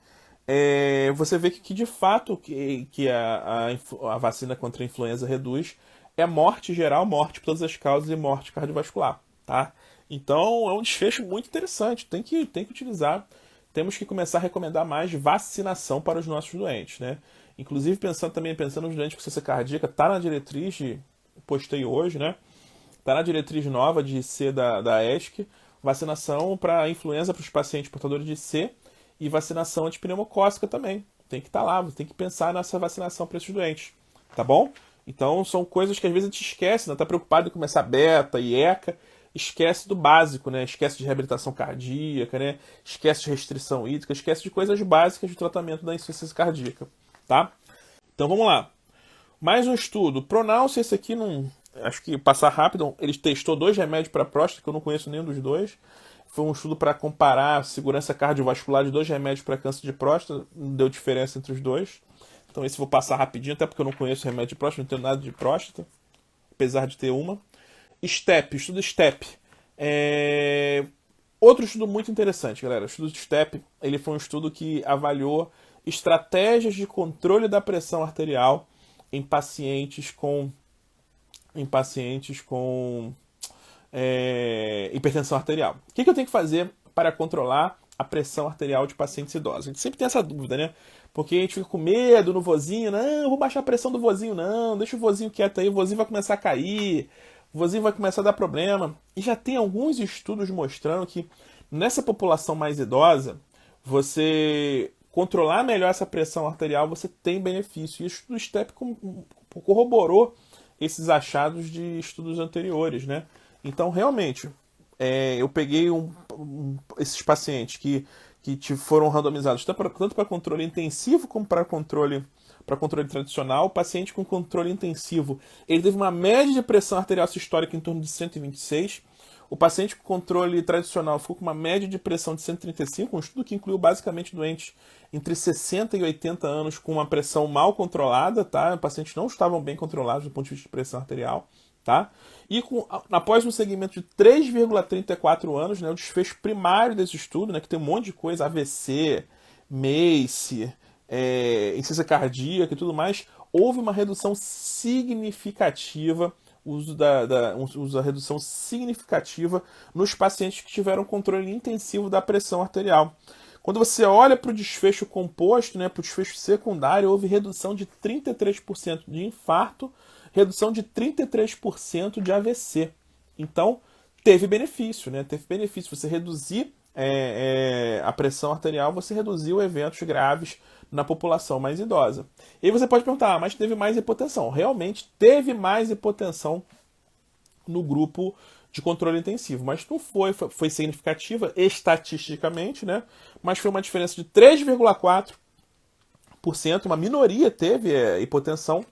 você vê que de fato que a vacina contra a influenza reduz morte geral, morte por todas as causas e morte cardiovascular, tá? Então é um desfecho muito interessante, tem que utilizar, temos que começar a recomendar mais vacinação para os nossos doentes, né? Inclusive pensando nos doentes com insuficiência cardíaca, tá na diretriz postei hoje, né? Está na diretriz nova de C da ESC, vacinação para influenza para os pacientes portadores de C e vacinação antipneumocócica também. Tem que estar lá, você tem que pensar nessa vacinação para esses doentes, tá bom? Então são coisas que às vezes a gente esquece, né? Está preocupado em começar beta e ECA, esquece do básico, né? Esquece de reabilitação cardíaca, né? Esquece de restrição hídrica, esquece de coisas básicas de tratamento da insuficiência cardíaca, tá? Então vamos lá. Mais um estudo. Pronounce, esse aqui não... Acho que passar rápido, ele testou 2 remédios para próstata, que eu não conheço nenhum dos dois. Foi um estudo para comparar a segurança cardiovascular de 2 remédios para câncer de próstata, não deu diferença entre os dois. Então esse eu vou passar rapidinho, até porque eu não conheço remédio de próstata, não tenho nada de próstata, apesar de ter uma. STEP, estudo STEP. Outro estudo muito interessante, galera. O estudo de STEP, ele foi um estudo que avaliou estratégias de controle da pressão arterial em pacientes com hipertensão arterial. O que eu tenho que fazer para controlar a pressão arterial de pacientes idosos? A gente sempre tem essa dúvida, né? Porque a gente fica com medo no vozinho, não, vou baixar a pressão do vozinho, não, deixa o vozinho quieto aí, o vozinho vai começar a cair, o vozinho vai começar a dar problema. E já tem alguns estudos mostrando que nessa população mais idosa, você controlar melhor essa pressão arterial, você tem benefício. E o estudo STEP corroborou esses achados de estudos anteriores, né? Então, realmente, eu peguei esses pacientes que foram randomizados tanto para controle intensivo como para controle tradicional. O paciente com controle intensivo, ele teve uma média de pressão arterial sistólica em torno de 126. O paciente com controle tradicional ficou com uma média de pressão de 135, um estudo que incluiu basicamente doentes entre 60 e 80 anos com uma pressão mal controlada, tá? Pacientes não estavam bem controlados do ponto de vista de pressão arterial, tá? E após um segmento de 3,34 anos, né, o desfecho primário desse estudo, né, que tem um monte de coisa, AVC, MACE, insuficiência cardíaca e tudo mais, houve uma redução significativa, uso da redução significativa nos pacientes que tiveram controle intensivo da pressão arterial. Quando você olha para o desfecho composto, né, para o desfecho secundário, houve redução de 33% de infarto, redução de 33% de AVC. Então, teve benefício, né? Teve benefício. Você reduzir a pressão arterial, você reduziu eventos graves na população mais idosa. E aí você pode perguntar, mas teve mais hipotensão? Realmente teve mais hipotensão no grupo de controle intensivo, mas não foi significativa estatisticamente, né? Mas foi uma diferença de 3,4%, uma minoria teve hipotensão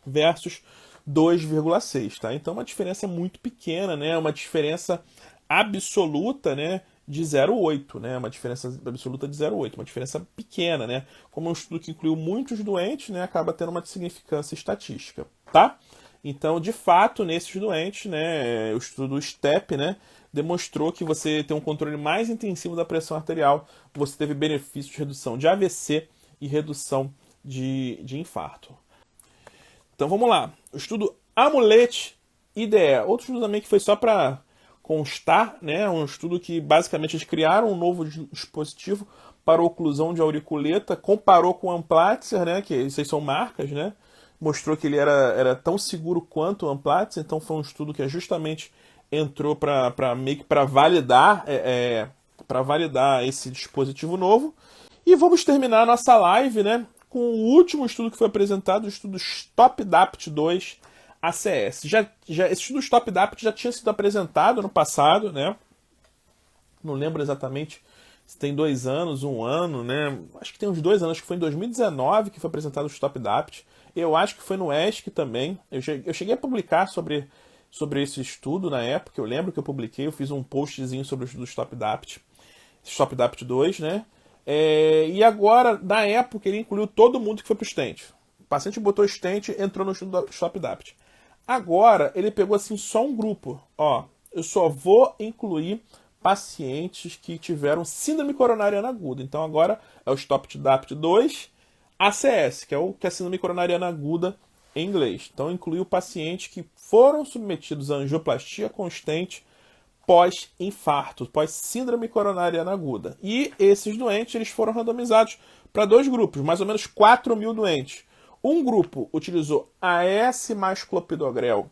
versus 2,6%, tá? Então uma diferença muito pequena, né? Uma diferença absoluta, né, de 0,8, né? Uma diferença absoluta de 0,8, uma diferença pequena, né? Como é um estudo que incluiu muitos doentes, né, acaba tendo uma significância estatística, tá? Então, de fato, nesses doentes, né, o estudo STEP, né, demonstrou que você tem um controle mais intensivo da pressão arterial, você teve benefícios de redução de AVC e redução de infarto. Então, vamos lá. O estudo AMULET-IDE, outro estudo também que foi só para constar, né, um estudo que basicamente eles criaram um novo dispositivo para oclusão de auriculeta, comparou com o Amplatzer, né, que essas são marcas, né, mostrou que ele era tão seguro quanto o Amplatzer, então foi um estudo que justamente entrou para validar esse dispositivo novo. E vamos terminar a nossa live, né, com o último estudo que foi apresentado, o estudo STOP-DAPT 2 ACS. Esse estudo STOP-DAPT já tinha sido apresentado no passado, né? Não lembro exatamente se tem 2 anos, 1 ano, né? Acho que tem uns 2 anos, acho que foi em 2019 que foi apresentado o STOP-DAPT. Eu acho que foi no ESC também. Eu cheguei a publicar sobre esse estudo na época, eu lembro que eu publiquei, eu fiz um postzinho sobre o estudo STOP-DAPT, STOP-DAPT 2, né? E agora, na época, ele incluiu todo mundo que foi pro stent. O paciente botou stent, entrou no estudo do STOP-DAPT. Agora, ele pegou assim só um grupo. Ó, eu só vou incluir pacientes que tiveram síndrome coronariana aguda. Então agora é o STOP-DAPT 2 ACS, que é a síndrome coronariana aguda em inglês. Então incluiu pacientes que foram submetidos a angioplastia com stent pós-infarto, pós-síndrome coronariana aguda. E esses doentes eles foram randomizados para 2 grupos, mais ou menos 4.000 doentes. Um grupo utilizou AS mais clopidogrel,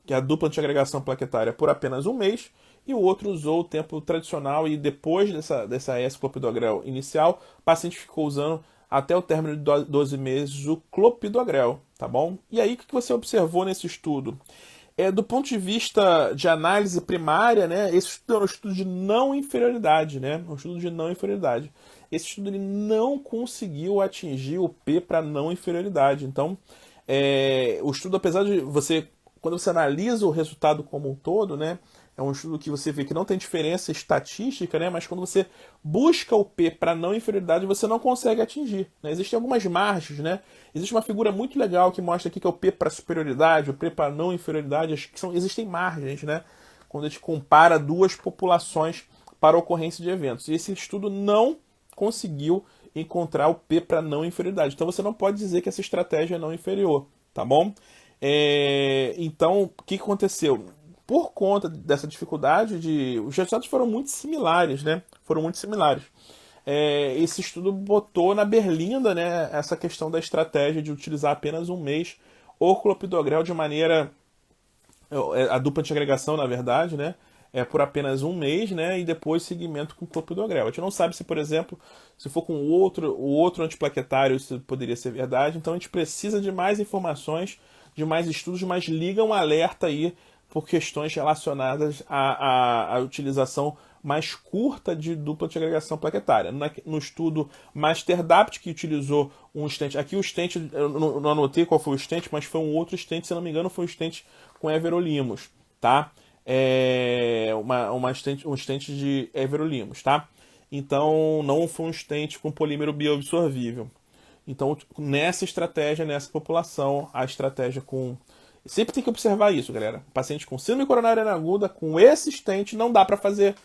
que é a dupla antiagregação plaquetária, por apenas 1 mês, e o outro usou o tempo tradicional e depois dessa AS clopidogrel inicial, o paciente ficou usando até o término de 12 meses o clopidogrel, tá bom? E aí o que você observou nesse estudo? Do ponto de vista de análise primária, né, esse estudo é um estudo de não inferioridade, né? Um estudo de não inferioridade. Esse estudo ele não conseguiu atingir o P para não inferioridade. Então, o estudo, apesar de quando você analisa o resultado como um todo, né, É um estudo que você vê que não tem diferença estatística, né? Mas quando você busca o P para não inferioridade, você não consegue atingir, né? Existem algumas margens, né? Existe uma figura muito legal que mostra aqui que é o P para superioridade, o P para não inferioridade, existem margens, né? Quando a gente compara duas populações para a ocorrência de eventos. E esse estudo não conseguiu encontrar o P para não inferioridade. Então você não pode dizer que essa estratégia é não inferior, tá bom? Então, o que aconteceu? Por conta dessa dificuldade, os resultados foram muito similares, né? Foram muito similares. Esse estudo botou na berlinda, né, essa questão da estratégia de utilizar apenas um mês o clopidogrel de maneira... a dupla antiagregação, na verdade, né? Por apenas um mês, né? E depois seguimento com clopidogrel. A gente não sabe se, por exemplo, se for com o outro antiplaquetário, isso poderia ser verdade. Então a gente precisa de mais informações, de mais estudos, mas liga um alerta aí por questões relacionadas à utilização mais curta de dupla antiagregação plaquetária. No estudo MasterDapt, que utilizou um stent, aqui o stent, eu não anotei qual foi o stent, mas foi um outro stent, se não me engano, foi um stent com everolimus, tá? Um stent de everolimus, tá? Então não foi um stent com polímero bioabsorvível. Então nessa estratégia, nessa população, a estratégia com... Sempre tem que observar isso, galera. Paciente com síndrome coronariana aguda, com esse stent, não dá para fazer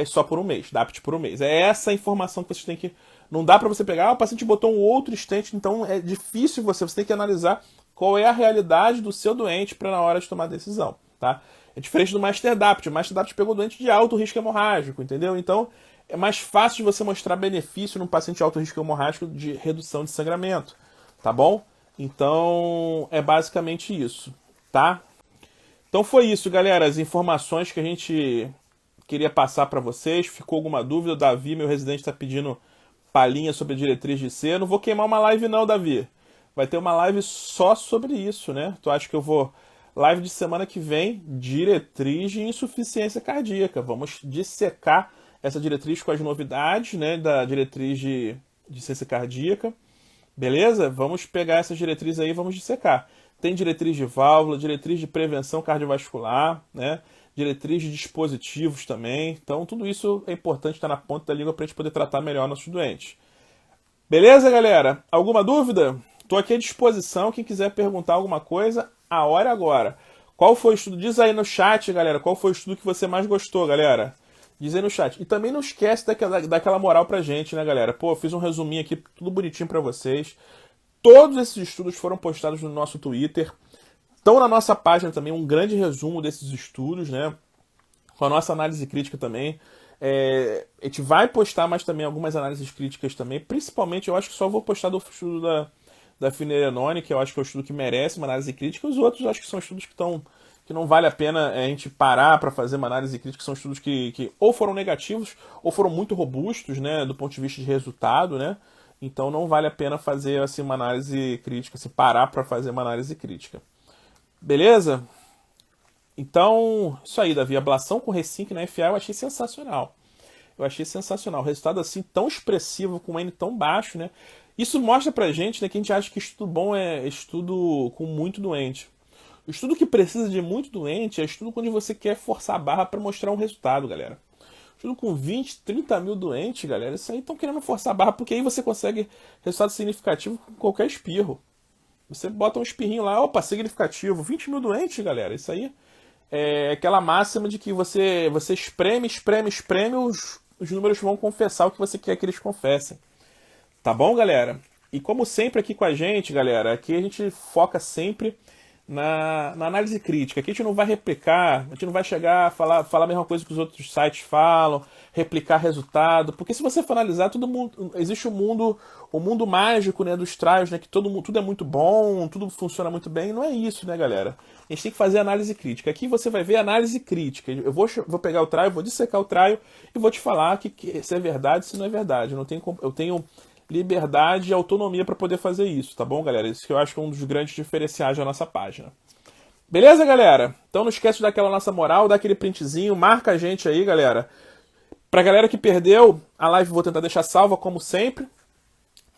só por um mês, DAPT por um mês. É essa informação que vocês têm que... Não dá para você pegar, o paciente botou um outro stent, então é difícil você tem que analisar qual é a realidade do seu doente para na hora de tomar a decisão, tá? É diferente do MasterDapt. O MasterDapt pegou doente de alto risco hemorrágico, entendeu? Então é mais fácil de você mostrar benefício num paciente de alto risco hemorrágico de redução de sangramento, tá bom? Então é basicamente isso, tá? Então foi isso, galera, as informações que a gente queria passar para vocês. Ficou alguma dúvida? O Davi, meu residente, está pedindo palhinha sobre a diretriz de C. Eu não vou queimar uma live não, Davi. Vai ter uma live só sobre isso, né? Tu acha que eu vou... Live de semana que vem, diretriz de insuficiência cardíaca. Vamos dissecar essa diretriz com as novidades, né, da diretriz de insuficiência cardíaca. Beleza? Vamos pegar essas diretrizes aí e vamos dissecar. Tem diretriz de válvula, diretriz de prevenção cardiovascular, né? Diretriz de dispositivos também. Então, tudo isso é importante estar na ponta da língua para a gente poder tratar melhor nossos doentes. Beleza, galera? Alguma dúvida? Estou aqui à disposição. Quem quiser perguntar alguma coisa, a hora é agora. Qual foi o estudo? Diz aí no chat, galera. Qual foi o estudo que você mais gostou, galera? Diz aí no chat. E também não esquece daquela moral pra gente, né, galera? Pô, eu fiz um resuminho aqui, tudo bonitinho pra vocês. Todos esses estudos foram postados no nosso Twitter. Estão na nossa página também um grande resumo desses estudos, né? Com a nossa análise crítica também. A gente vai postar mais também algumas análises críticas também. Principalmente, eu acho que só vou postar do estudo da Finerenone, que eu acho que é o estudo que merece uma análise crítica. Os outros eu acho que são estudos que não vale a pena a gente parar para fazer uma análise crítica. São estudos que ou foram negativos ou foram muito robustos, né, do ponto de vista de resultado, né? Então não vale a pena fazer assim, uma análise crítica, assim, parar para fazer uma análise crítica. Beleza? Então, isso aí, Davi. Ablação com Resync na FA eu achei sensacional. Eu achei sensacional. O resultado assim tão expressivo, com um N tão baixo, né? Isso mostra pra gente, né, que a gente acha que estudo bom é estudo com muito doente. O estudo que precisa de muito doente é estudo quando você quer forçar a barra para mostrar um resultado, galera. Estudo com 20, 30 mil doentes, galera, isso aí estão querendo forçar a barra, porque aí você consegue resultado significativo com qualquer espirro. Você bota um espirrinho lá, opa, significativo. 20 mil doentes, galera, isso aí é aquela máxima de que você espreme, os números vão confessar o que você quer que eles confessem. Tá bom, galera? E como sempre aqui com a gente, galera, aqui a gente foca sempre na análise crítica. Aqui a gente não vai replicar, a gente não vai chegar a falar a mesma coisa que os outros sites falam, replicar resultado, porque se você for analisar, todo mundo, existe o mundo mágico, né, dos trials, né, que tudo é muito bom, tudo funciona muito bem. Não é isso, né, galera? A gente tem que fazer análise crítica. Aqui você vai ver análise crítica. Eu vou pegar o trial, vou dissecar o trial e vou te falar se é verdade, se não é verdade. Eu tenho liberdade e autonomia para poder fazer isso, tá bom, galera? Isso que eu acho que é um dos grandes diferenciais da nossa página. Beleza, galera? Então não esquece de dar aquela nossa moral, dar aquele printzinho, marca a gente aí, galera. Pra galera que perdeu, a live eu vou tentar deixar salva, como sempre,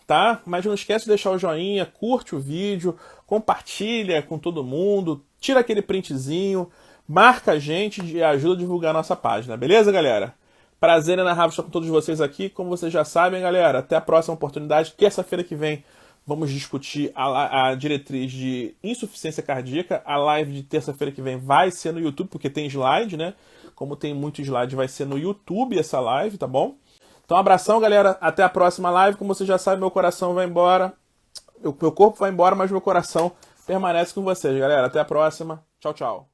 tá? Mas não esquece de deixar o joinha, curte o vídeo, compartilha com todo mundo, tira aquele printzinho, marca a gente e ajuda a divulgar a nossa página, beleza, galera? Prazer inenarrável estar com todos vocês aqui. Como vocês já sabem, galera, até a próxima oportunidade. Terça-feira que vem vamos discutir a diretriz de insuficiência cardíaca. A live de terça-feira que vem vai ser no YouTube, porque tem slide, né? Como tem muito slide, vai ser no YouTube essa live, tá bom? Então, um abração, galera. Até a próxima live. Como você já sabe, meu coração vai embora. Meu corpo vai embora, mas meu coração permanece com vocês, galera. Até a próxima. Tchau, tchau.